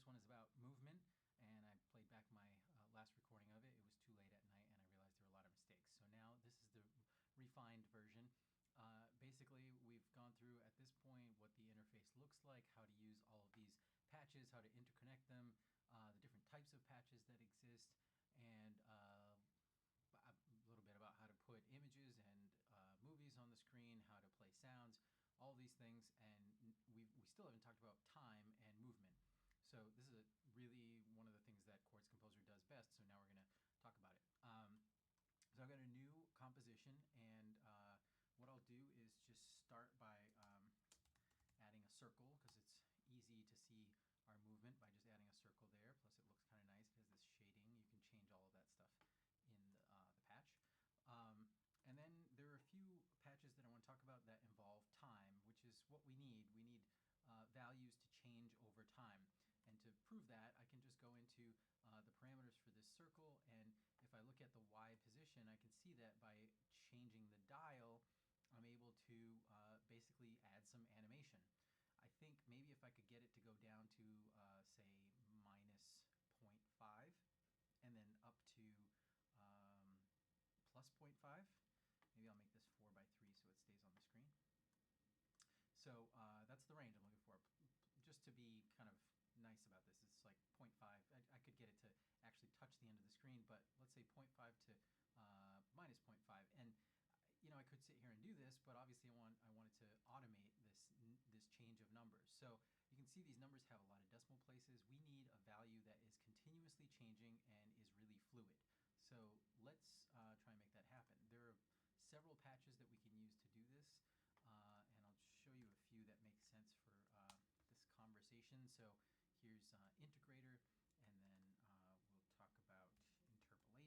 first one is about movement, and I played back my last recording of it. It was too late at night, and I realized there were a lot of mistakes. So now this is the refined version. Basically, we've gone through at this point what the interface looks like, how to use all of these patches, how to interconnect them, the different types of patches that exist, and a little bit about how to put images and movies on the screen, how to play sounds, all these things. And we still haven't talked about time and movement. So this is really one of the things that Quartz Composer does best. So now we're going to talk about it. So I've got a new composition, and what I'll do is just start by adding a circle, because it's easy to see our movement by just adding a circle there. Plus it looks kind of nice. It has this shading. You can change all of that stuff in the patch. And then there are a few patches that I want to talk about that involve time, which is what we need. We need values to change over time. And to prove that, I can just go into the parameters for this circle, and if I look at the Y position, I can see that by changing the dial, I'm able to basically add some animation. I think maybe if I could get it to go down to, say, minus 0.5, and then up to plus 0.5. Maybe I'll make this 4:3 so it stays on the screen. So that's the range I'm looking for. Just to be kind of nice about this, it's like 0.5. I could get it to actually touch the end of the screen, but let's say 0.5 to minus 0.5. And you know, I could sit here and do this, but obviously I wanted to automate this change of numbers. So you can see these numbers have a lot of decimal places. We need a value that is continuously changing and is really fluid. So let's try and make that happen. There are several patches that we can use to do this, and I'll show you a few that make sense for this conversation. So here's integrator, and then we'll talk about interpolation, and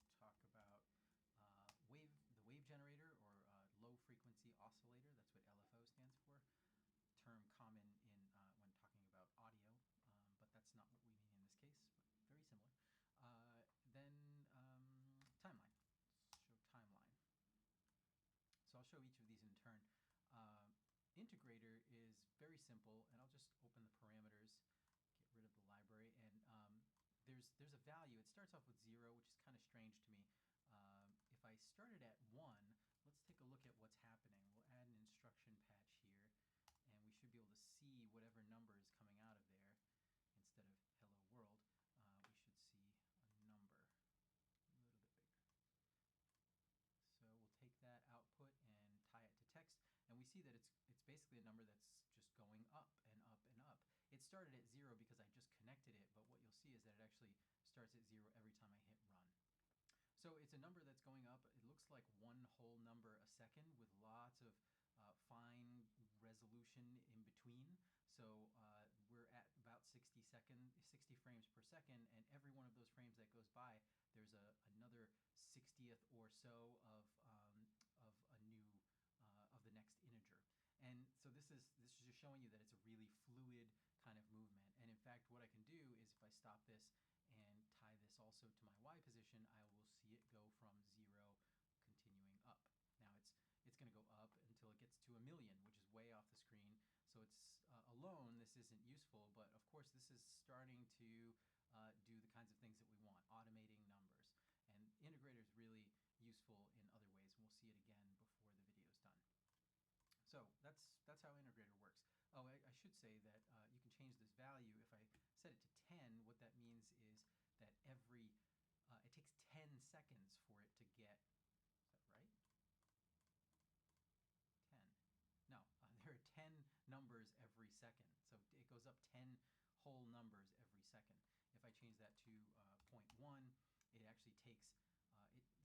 we'll talk about the wave generator, or low frequency oscillator. That's what LFO stands for. Term common in when talking about audio, but that's not what we mean in this case, but very similar. Then timeline. Let's show timeline. So I'll show each of these in turn. Integrator is very simple, and I'll just open the parameters, get rid of the library, and there's a value. It starts off with 0, which is kind of strange to me. If I started at 1, let's take a look at what's happening. We'll add an instruction patch here, and we should be able to see whatever number is coming out of there. Instead of hello world, we should see a number a little bit bigger. So we'll take that output and tie it to text, and we see that it's basically a number that's just going up and up and up. It started at 0 because I just connected it, but what you'll see is that it actually starts at 0 every time I hit run. So it's a number that's going up. It looks like one whole number a second with lots of fine resolution in between. So we're at about 60 frames per second, and every one of those frames that goes by, there's another 60th or so of the next integer. And so this is just showing you that it's a really fluid kind of movement. And in fact, what I can do is if I stop this and tie this also to my Y position, I will see it go from 0 continuing up. Now it's going to go up until it gets to 1,000,000, which is way off the screen. So it's alone, this isn't useful, but of course this is starting to do the kinds of things that we want, automating numbers. And integrator is really useful in other ways, and we'll see it again before the video is done. So that's how integrator works. Oh, I should say that you can change this value. If I set it to 10, what that means is that it takes 10 seconds for it to get, is that right? 10. No, there are 10 numbers every second. So it goes up 10 whole numbers every second. If I change that to 0.1, it actually takes,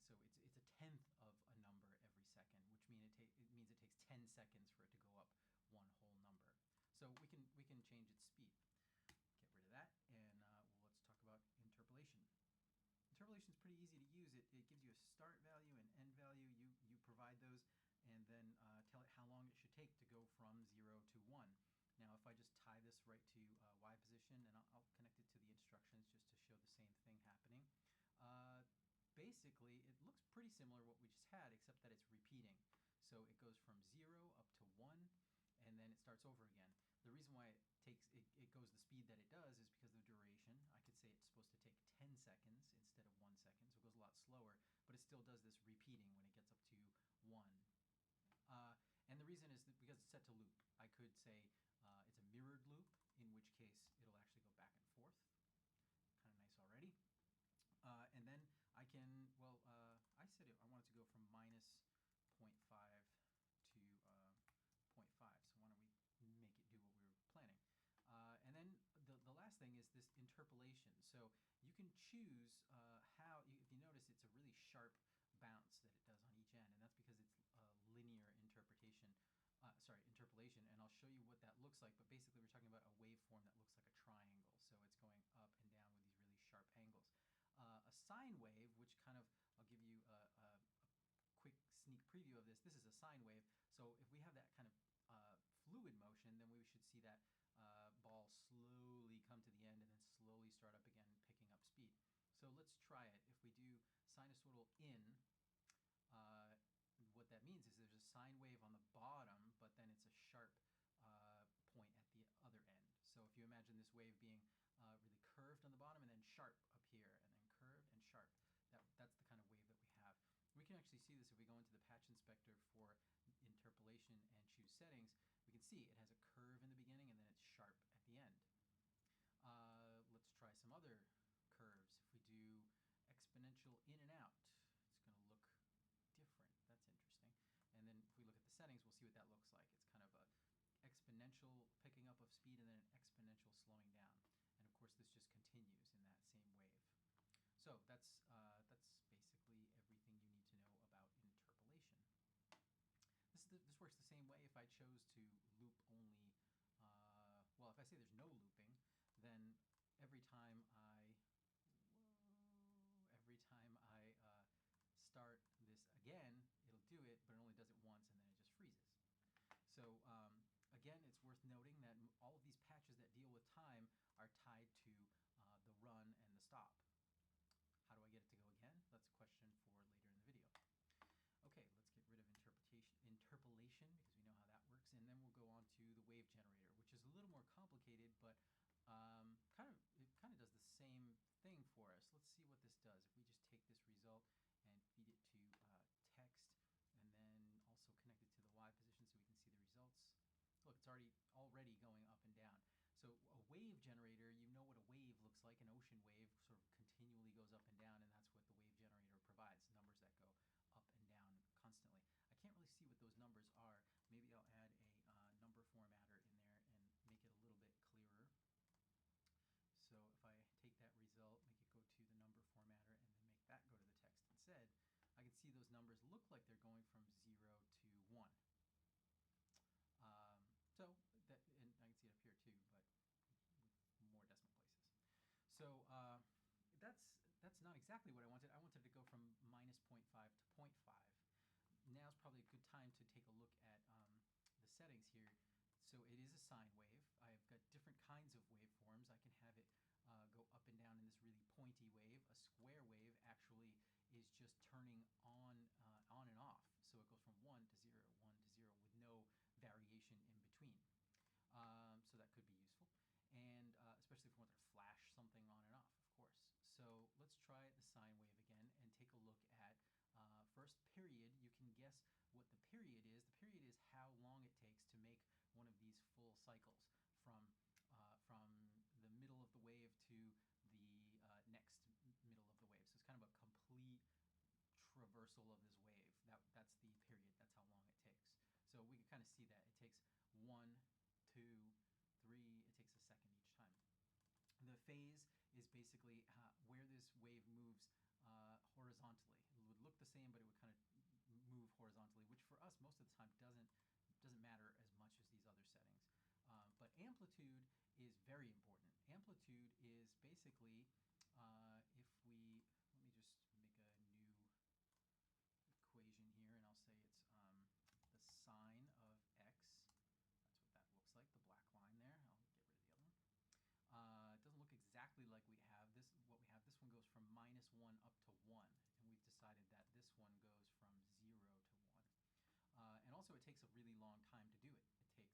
so it's a tenth of a number every second, which means it takes 10 seconds for it to go up one whole number. So we can change its speed. Get rid of that, and well, let's talk about interpolation. Interpolation is pretty easy to use. It gives you a start value and end value. You provide those, and then tell it how long it should take to go from 0 to 1. Now if I just tie this right to Y position, and I'll connect it to the instructions just to show the same thing happening. Basically it looks pretty similar to what we just had, except that it's repeating. So it goes from 0 up to 1, and then it starts over again. The reason why it goes the speed that it does is because of the duration. I could say it's supposed to take 10 seconds instead of 1 second, so it goes a lot slower, but it still does this repeating when it gets up to 1. And the reason is that because it's set to loop. I could say it's a mirrored loop, in which case it'll actually go back and forth. Kind of nice already. And then I can, well, I said I wanted to go from minus 0.5 to 0.5, so why don't we make it do what we were planning. And then the last thing is this interpolation. So you can choose how, if you notice, it's a really sharp bounce that it does on each end, and that's because it's linear interpolation, and I'll show you what that looks like. But basically we're talking about a waveform that looks like a triangle, so it's going up and down with these really sharp angles. A sine wave, which kind of, I'll give you a quick sneak preview of this. This is a sine wave, so if we have that kind of fluid motion, then we should see that ball slowly come to the end and then slowly start up again, picking up speed. So let's try it. If we do sinusoidal in, what that means is there's a sine wave on the bottom, but then it's a sharp point at the other end. So if you imagine this wave being really curved on the bottom and then sharp up here, and then curved and sharp, that's the kind of wave that we have. We can actually see this if we go into the patch inspector for interpolation and choose settings. We can see it has a curve in the beginning and then it's sharp at the end. Let's try some other curves. If we do exponential in and out, it's going to look different. That's interesting. And then if we look at the settings, we'll see what that looks like. It's kind of a exponential picking up of speed and then an exponential slowing down. And of course this just continues in that same wave. So that's basically everything you need to know about interpolation. This works the same way if I chose to loop only, well, if I say there's no looping, then every time I start this again, it'll do it, but it only does it once and then it just freezes. So again, it's worth noting that all of these patches that deal with time are tied to the run and the stop. How do I get it to go again? That's a question for later in the video. Okay, let's get rid of interpolation because we know how that works, and then we'll go on to the wave generator, which is a little more complicated, but it kind of does the same thing for us. Let's see what this does. If we just take this result and feed it to text, and then also connect it to the Y position so we can see the results. Look, it's already going up and down. So a wave generator, you know what a wave looks like. An ocean wave sort of continually goes up and down, and that's what the wave generator provides, numbers that go up and down constantly. I can't really see what those numbers are. Maybe I'll add a number formatter in there and make it a little bit clearer. So if I take that result, make it go to the number formatter, and then make that go to the text instead, I can see those numbers look like they're going from 0 to 1. And I can see it up here too, but with more decimal places. So that's not exactly what I wanted. I wanted to go from minus 0.5 to 0.5. Now's probably a good time to take a look at the settings here. So it is a sine wave. I've got different kinds of waveforms. I can have it go up and down in this really pointy wave. A square wave actually is just turning on and off. So it goes from 1 to 0, 1 to 0 with no variation in between. So that could be useful, and especially if we want to flash something on and off, of course. So let's try the sine wave again and take a look at first period. You can guess what the period is. The period is how long it takes to make one of these full cycles from the middle of the wave to the next middle of the wave. So it's kind of a complete traversal of this wave. That's the period. That's how long it takes. So we can kind of see that it takes 1, 2, 3. It takes a second each time. The phase is basically where this wave moves horizontally. It would look the same, but it would kind of move horizontally, which for us most of the time doesn't matter as much as these other settings. But amplitude is very important. Amplitude is basically, let me just make a new equation here, and I'll say it's the sine of x. That's what that looks like, the black line there. I'll get rid of the other one. It doesn't look exactly like we have this. What we have, this one goes from -1 up to 1, and we've decided that this one goes from 0 to 1. And also, it takes a really long time to do it. It takes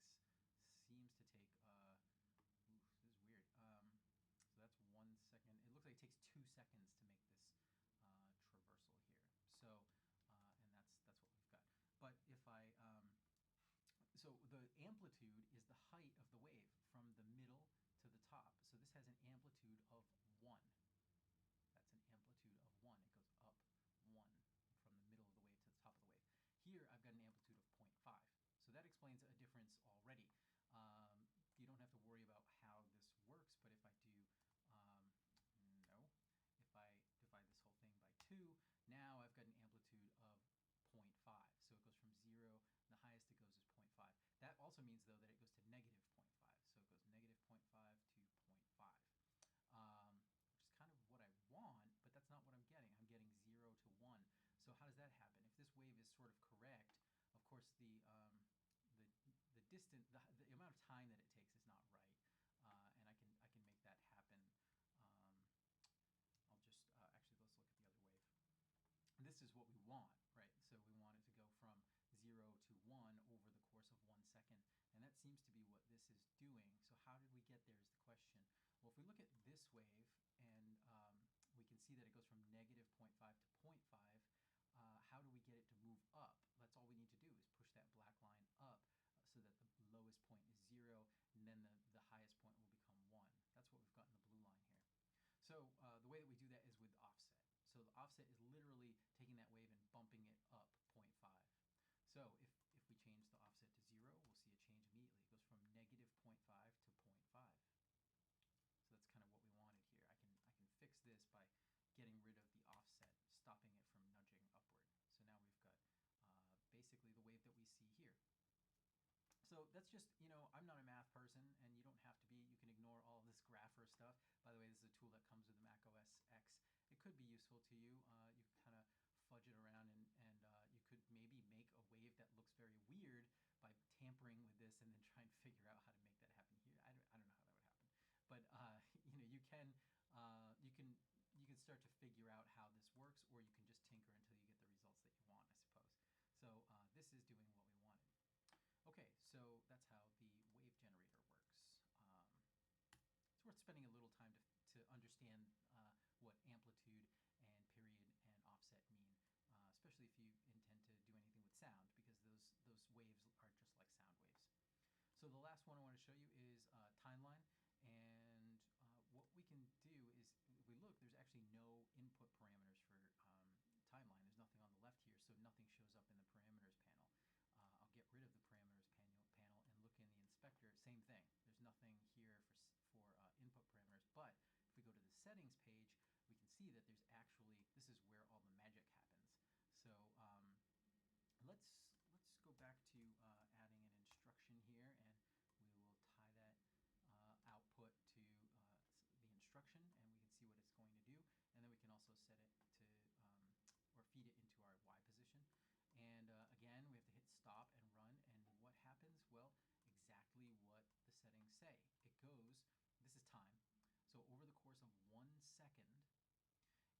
amplitude is the height of the wave from the middle to the top. So this has an amplitude of 1. That's an amplitude of 1. It goes up 1 from the middle of the wave to the top of the wave. Here I've got an amplitude of 0.5. So that explains a difference already. You don't have to worry about how this works, but if I do, if I divide this whole thing by 2, now I've got an amplitude of 0.5. So it goes from 0, the highest it goes is 0.5. That also means, though, that it goes to negative 0.5. So it goes negative 0.5 to 0.5, which is kind of what I want, but that's not what I'm getting. I'm getting 0 to 1. So how does that happen? If this wave is sort of correct, of course, the distance, the amount of time that it takes is not right, and I can make that happen. I'll just actually, let's look at the other wave. This is what we want, right? So we want it to go from 0 to 1 over the course of 1 second, and that seems to be what this is doing. So how did we get there is the question. Well, if we look at this wave, and we can see that it goes from negative 0.5 to 0.5, how do we get it to move up? That's all we need to do is push that black line up so that the lowest point is 0, and then the highest point will become 1. That's what we've got in the blue line here. So the way that we do that is with offset. So the offset is literally taking that wave and bumping it up 0.5. So if we change the offset to 0, we'll see a change immediately. It goes from negative 0.5 to 0.5. So that's kind of what we wanted here. I can fix this by getting rid of the offset, stopping it from nudging upward. So now we've got basically the wave that we see here. So that's just, I'm not a math person, and you don't have to be. You can ignore all of this grapher stuff. By the way, this is a tool that comes with the Mac OS X. It could be useful to you. You can kind of fudge it around, and you could maybe make a wave that looks very weird by tampering with this and then try and figure out how to make that happen here. I don't know how that would happen. But you can start to figure out how this works, or you can just tinker until you get the results that you want, I suppose. So this is doing what we wanted. Okay, so that's how the wave generator works. It's worth spending a little time to understand what amplitude and period and offset mean, especially if you intend to do anything with sound, because those waves are just like sound waves. So the last one I want to show you is timeline. And what we can do is, if we look, there's actually no input parameters for timeline. There's nothing on the left here, so nothing shows up in the parameters panel. I'll get rid of the parameters panel and look in the inspector. Same thing. There's nothing here for input parameters. But if we go to the settings page, we can see that there's actually, this is where all the magic happens. So let's go back to adding an instruction here, and we will tie that output to the instruction, and we can see what it's going to do. And then we can also set it to, or feed it into our Y position. And again, we have to hit stop and run, and what happens? Well, exactly what the settings say. It goes, this is time, so over the course of 1 second,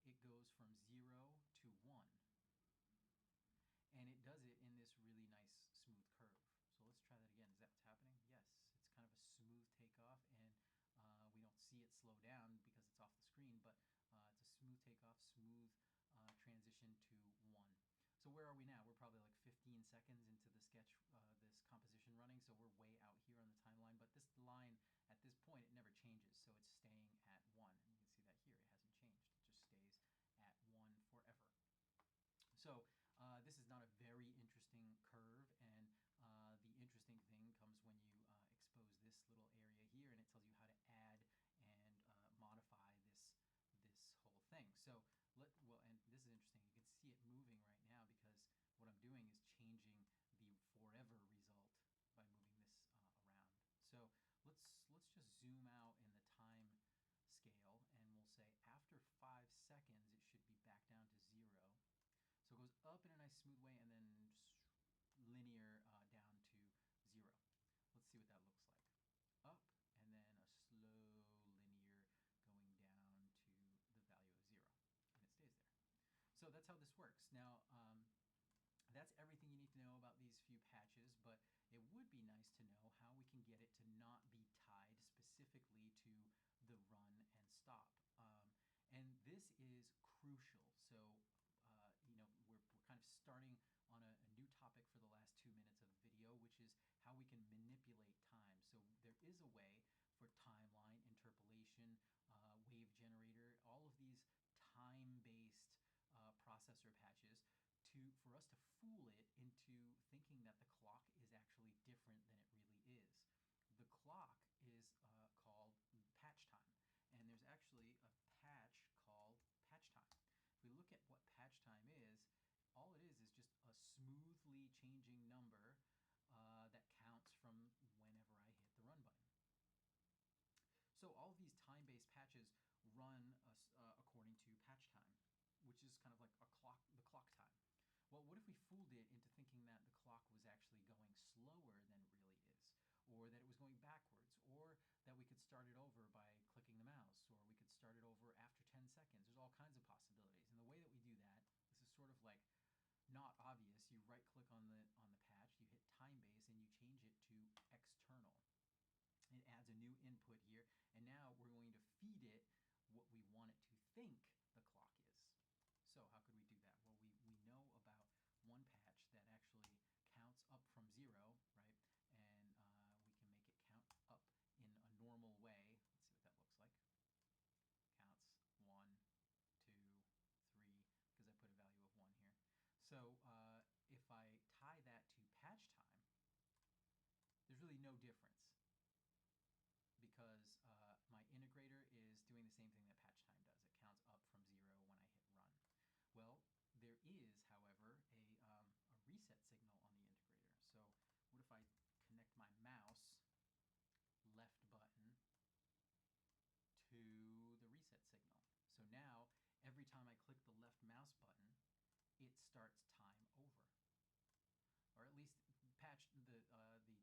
it goes from 0 to 1. And it does it in this really nice smooth curve. So let's try that again. Is that what's happening? Yes, it's kind of a smooth takeoff, and we don't see it slow down because it's off the screen, but it's a smooth takeoff, smooth transition to 1. So where are we now? We're probably like 15 seconds into the sketch, this composition running, so we're way out here on the timeline, but this line, at this point, it never changes, so it's staying at 1, and you can see that here, it hasn't changed. It just stays at 1 forever. So this is not a very interesting curve, and the interesting thing comes when you expose this little area here, and it tells you how to add and modify this whole thing. So and this is interesting. You can see it moving right now because what I'm doing is changing the forever result by moving this around. So let's just zoom out in the time scale, and we'll say after 5 seconds it should be back down to 0. So it goes up in a nice smooth way and then linear down to 0. Let's see what that looks like. Up, and then a slow linear going down to the value of 0. And it stays there. So that's how this works. Now, that's everything you need to know about these few patches, but it would be nice to know how we can get it to not be tied specifically to the run and stop. And this is crucial. So we're kind of starting on a new topic for the last 2 minutes of the video, which is how we can manipulate there is a way for timeline, interpolation, wave generator, all of these time-based processor patches for us to fool it into thinking that the clock is actually different than it really is. The clock is called patch time, and there's actually a patch called patch time. If we look at what patch time is, all it is just a smoothly changing number that counts from whenever I hit the run button. So all of these time-based patches run according to patch time, which is kind of like the clock time. Well, what if we fooled it into thinking that the clock was actually going slower than it really is, or that it was going backwards, or that we could start it over by clicking the mouse, or we could start it over after 10 seconds. There's all kinds of possibilities. And the way that we do that, this is sort of like not obvious. You right-click on the patch, you hit time-based, and you change it to external. It adds a new input here, and now we're going to feed it what we want it to think the clock is. So how could we do that? Well, we know about one patch that actually counts up from 0, right? And we can make it count up in a normal way. Let's see what that looks like. Counts 1, 2, 3, because I put a value of 1 here. So if I tie that to patch time, there's really no difference, because my integrator is doing the same thing that patch time does. It counts up from 0 when I hit run. Well, there is, however, a reset signal on the integrator. So what if I connect my mouse left button to the reset signal? So now, every time I click the left mouse button, it starts time over. Or at least the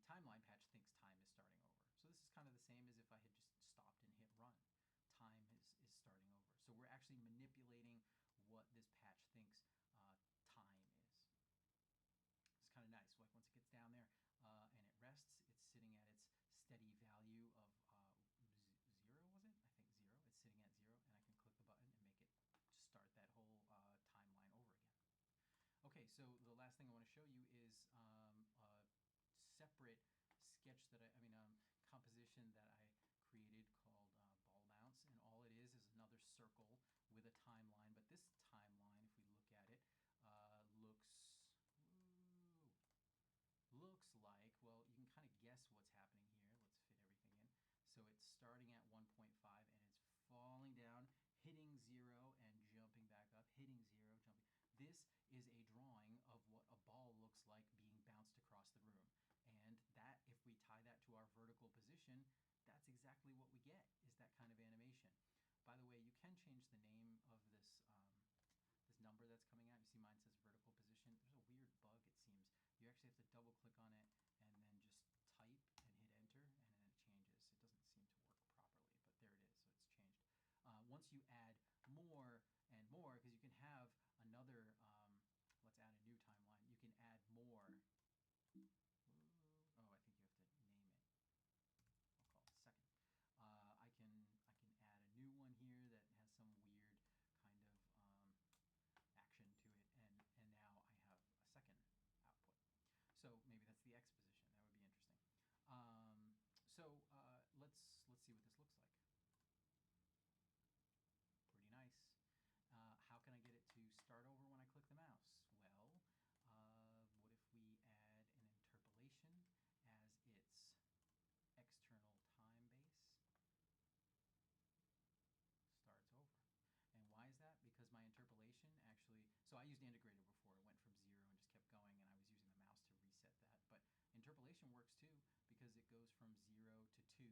timeline patch thinks time is starting over. So this is kind of the same as if I had just stopped and hit run. Time is starting over. So we're actually manipulating what this patch thinks time is. It's kind of nice. Like once it gets down there and it rests, it's sitting at its steady value of 0, was it? I think 0. It's sitting at 0, and I can click the button and make it start that whole timeline over again. Okay, so the last thing I want to show you is a separate sketch that composition that I created called ball bounce, and all it is another circle with a timeline. But this timeline, if we look at it, looks like, well, you can kind of guess what's happening here. Let's fit everything in. So it's starting at 1.5 and it's falling down, hitting 0 and jumping back up, hitting 0, jumping. This is a drawing of what a ball looks like being bounced across the room. And that, if we tie that to our vertical position, that's exactly what we get, is that kind of animation. By the way, you can change the name of this this number that's coming out. You see mine says vertical position. There's a weird bug, it seems. You actually have to double click on it and then just type and hit enter, and then it changes. It doesn't seem to work properly, but there it is, so it's changed. Once you add more and more, because you can have another, let's add a new timeline. You can add more. Oh, I think you have to name it. I'll call it second. I can add a new one here that has some weird kind of action to it, and now I have a second output. So maybe that's the X position. That would be interesting. Let's see what this looks like. Pretty nice. How can I get it to start over when I click the mouse? Well, what if we add an interpolation as its external time base? Starts over. And why is that? Because my interpolation actually, so I used integrator before. It went from 0 and just kept going, and I was using the mouse to reset that. But interpolation works too, because it goes from 0 to 2